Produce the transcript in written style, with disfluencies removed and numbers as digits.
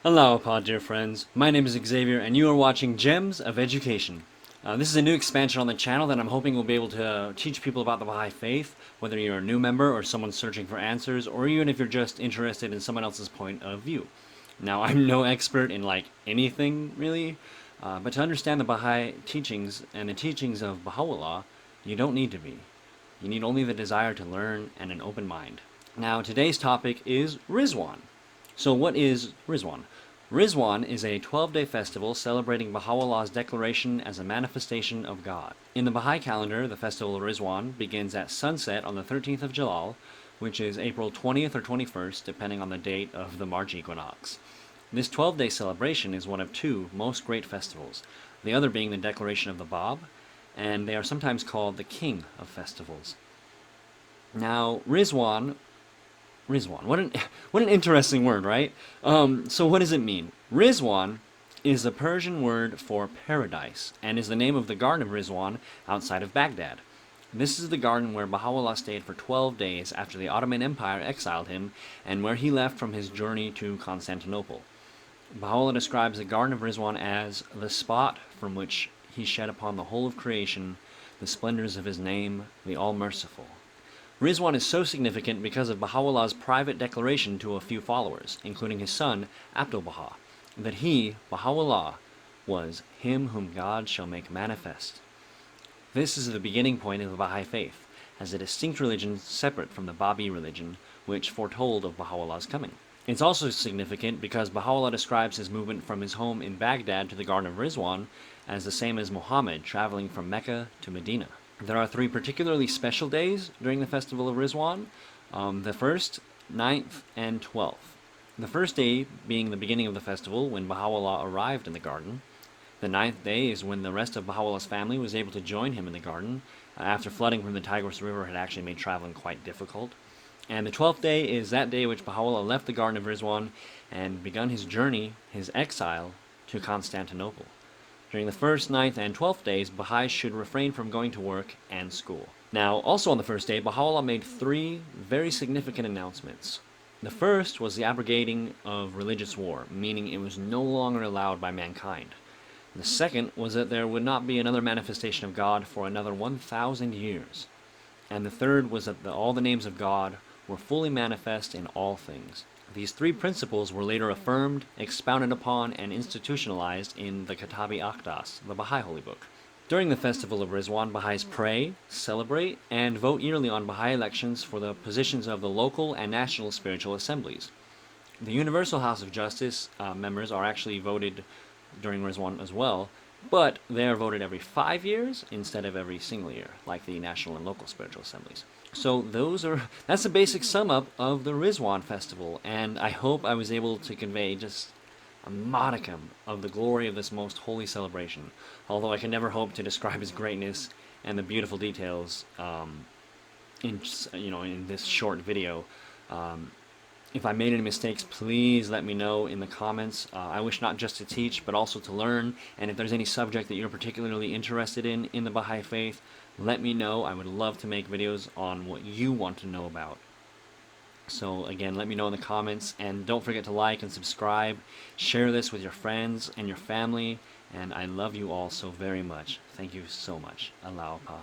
Aloha, dear friends. My name is Xavier, and you are watching Gems of Education. This is a new expansion on the channel that I'm hoping will be able to teach people about the Baha'i Faith, whether you're a new member or someone searching for answers, or even if you're just interested in someone else's point of view. Now, I'm no expert in anything really, but to understand the Baha'i teachings and the teachings of Baha'u'llah, you don't need to be. You need only the desire to learn and an open mind. Now, today's topic is Ridvan. So what is Ridvan? Ridvan is a 12-day festival celebrating Baha'u'llah's declaration as a manifestation of God. In the Baha'i calendar, the festival of Ridvan begins at sunset on the 13th of Jalal, which is April 20th or 21st, depending on the date of the March equinox. This 12-day celebration is one of two most great festivals, the other being the declaration of the Bab, and they are sometimes called the king of festivals. Now, Ridvan, what an interesting word, right? So what does it mean? Ridvan is the Persian word for paradise, and is the name of the Garden of Ridvan outside of Baghdad. This is the garden where Baha'u'llah stayed for 12 days after the Ottoman Empire exiled him, and where he left from his journey to Constantinople. Baha'u'llah describes the Garden of Ridvan as the spot from which he shed upon the whole of creation the splendors of his name, the All-Merciful. Ridvan is so significant because of Baha'u'llah's private declaration to a few followers, including his son, Abdu'l-Baha, that he, Baha'u'llah, was him whom God shall make manifest. This is the beginning point of the Baha'i faith, as a distinct religion separate from the Baha'i religion, which foretold of Baha'u'llah's coming. It's also significant because Baha'u'llah describes his movement from his home in Baghdad to the Garden of Ridvan as the same as Muhammad traveling from Mecca to Medina. There are three particularly special days during the festival of Ridvan, the 1st, 9th, and 12th. The first day being the beginning of the festival, when Baha'u'llah arrived in the garden. The 9th day is when the rest of Baha'u'llah's family was able to join him in the garden, after flooding from the Tigris River had actually made traveling quite difficult. And the 12th day is that day which Baha'u'llah left the Garden of Ridvan and begun his journey, his exile, to Constantinople. During the 1st, 9th, and 12th days, Baha'is should refrain from going to work and school. Now, also on the first day, Baha'u'llah made three very significant announcements. The first was the abrogating of religious war, meaning it was no longer allowed by mankind. The second was that there would not be another manifestation of God for another 1,000 years. And the third was that all the names of God were fully manifest in all things. These three principles were later affirmed, expounded upon, and institutionalized in the Kitabi Aqdas, the Baha'i Holy Book. During the festival of Ridvan, Baha'is pray, celebrate, and vote yearly on Baha'i elections for the positions of the local and national spiritual assemblies. The Universal House of Justice members are actually voted during Ridvan as well, but they are voted every 5 years instead of every single year, like the national and local spiritual assemblies. So that's the basic sum up of the Ridvan festival, and I hope I was able to convey just a modicum of the glory of this most holy celebration, although I can never hope to describe its greatness and the beautiful details in this short video. If I made any mistakes, please let me know in the comments. I wish not just to teach, but also to learn. And if there's any subject that you're particularly interested in the Baha'i faith, let me know. I would love to make videos on what you want to know about. So again, let me know in the comments. And don't forget to like and subscribe. Share this with your friends and your family. And I love you all so very much. Thank you so much. Aloha.